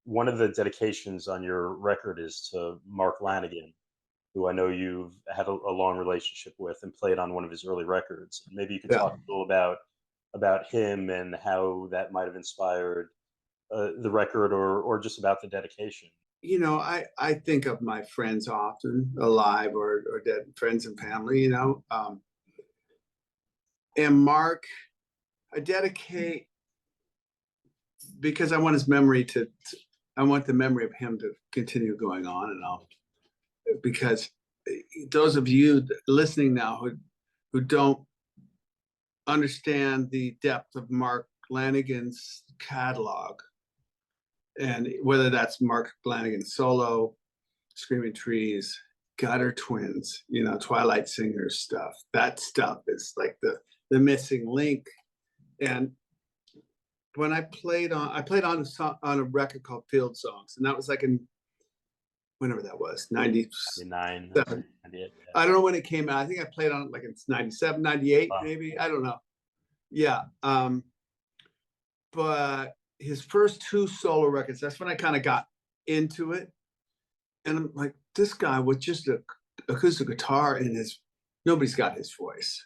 one of the dedications on your record is to Mark Lanegan, who I know you've had a long relationship with and played on one of his early records. Maybe you could Yeah. talk a little about him and how that might have inspired the record, or just about the dedication. I think of my friends often, alive or dead, friends and family, and Mark, I dedicate because I want his memory I want the memory of him to continue going on, because those of you listening now who don't understand the depth of Mark Lanegan's catalog, and whether that's Mark Lanegan solo, Screaming Trees, Gutter Twins, Twilight Singers stuff. That stuff is like the missing link. And when I played on a record called Field Songs, and that was like in whenever that was, 99, 97. 98. I don't know when it came out. I think I played on it like it's 97, 98, Wow. maybe. I don't know. Yeah. But his first two solo records, that's when I kind of got into it. And I'm like, this guy with just an acoustic guitar and nobody's got his voice.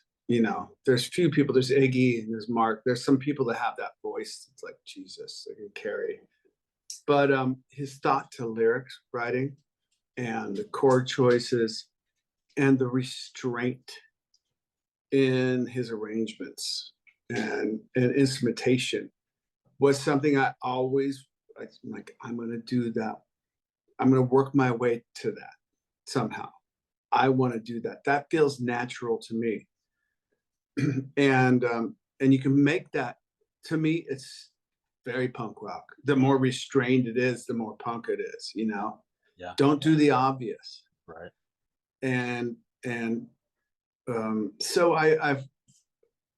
There's few people, there's Iggy and there's Mark. There's some people that have that voice. It's like, Jesus, they can carry. But his thought to lyrics writing and the chord choices and the restraint in his arrangements and instrumentation was something I'm like, I'm going to do that. I'm going to work my way to that somehow. I want to do that. That feels natural to me. And you can make that, to me, it's very punk rock. The more restrained it is, the more punk it is, Yeah. Don't do the obvious. Right. And so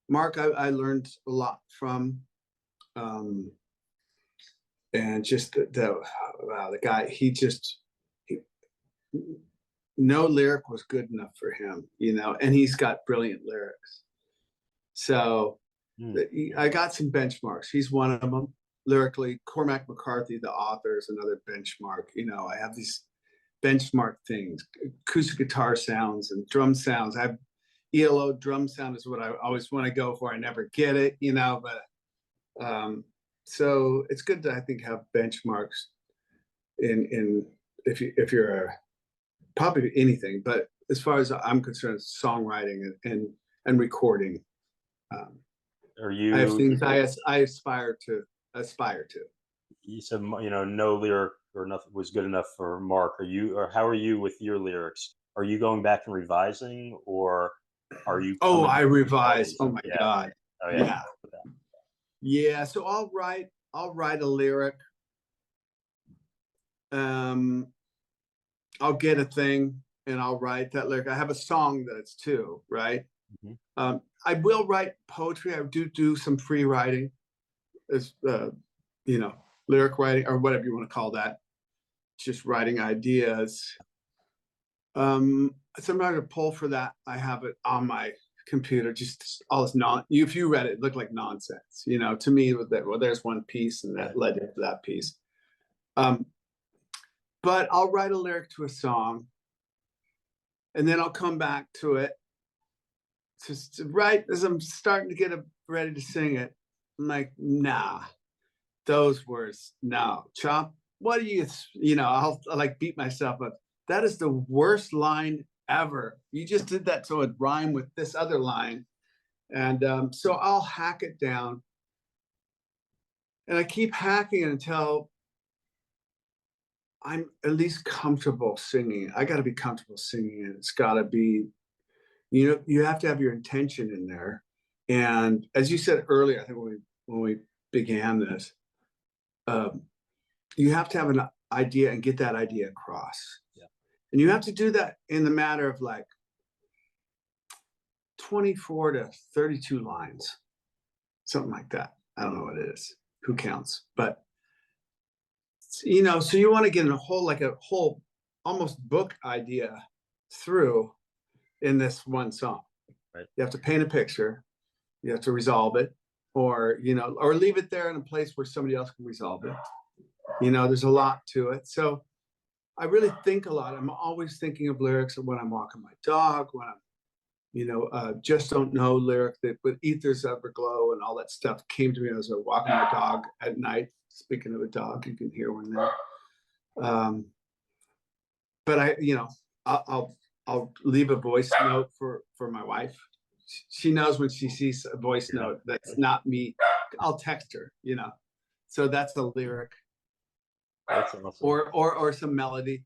Mark, I learned a lot from, and just the guy, no lyric was good enough for him, and he's got brilliant lyrics. So I got some benchmarks. He's one of them. Lyrically, Cormac McCarthy, the author, is another benchmark. I have these benchmark things, acoustic guitar sounds and drum sounds. I have ELO drum sound is what I always want to go for. I never get it, but so it's good to, I think, have benchmarks in if you're probably anything, but as far as I'm concerned, songwriting and recording. Are you? I have things I aspire to. You said no lyric or nothing was good enough for Mark. Or how are you with your lyrics? Are you going back and revising, or are you? Oh, I revise. Oh my God. Oh yeah. Yeah. So I'll write a lyric. I'll get a thing and I'll write that lyric. I have a song that it's two, right? Mm-hmm. I will write poetry. I do some free writing, as lyric writing or whatever you want to call that. Just writing ideas. Sometimes I pull for that. I have it on my computer. Just all this if you read it, it looked like nonsense. To me, there's one piece and that led into that piece. But I'll write a lyric to a song, and then I'll come back to it. Just right as I'm starting to get ready to sing it, I'm like, nah, those words, no. Chop, what do you, I'll like beat myself up. That is the worst line ever. You just did that so it rhyme with this other line. And so I'll hack it down. And I keep hacking it until I'm at least comfortable singing. I got to be comfortable singing it. It's got to be, you have to have your intention in there. And as you said earlier, I think when we began this, you have to have an idea and get that idea across. Yeah. And you have to do that in the matter of like 24 to 32 lines, something like that. I don't know what it is. Who counts? But so you want to get a whole almost book idea through in this one song. Right. You have to paint a picture. You have to resolve it, or leave it there in a place where somebody else can resolve it. You know, there's a lot to it. So I really think a lot. I'm always thinking of lyrics when I'm walking my dog, when I'm, just don't know lyric that with ethers everglow and all that stuff came to me as I was walking my dog at night. Speaking of a dog, you can hear one there. But I'll leave a voice note for my wife. She knows when she sees a voice note that's not me. I'll text her, So that's a lyric. That's awesome. Or some melody.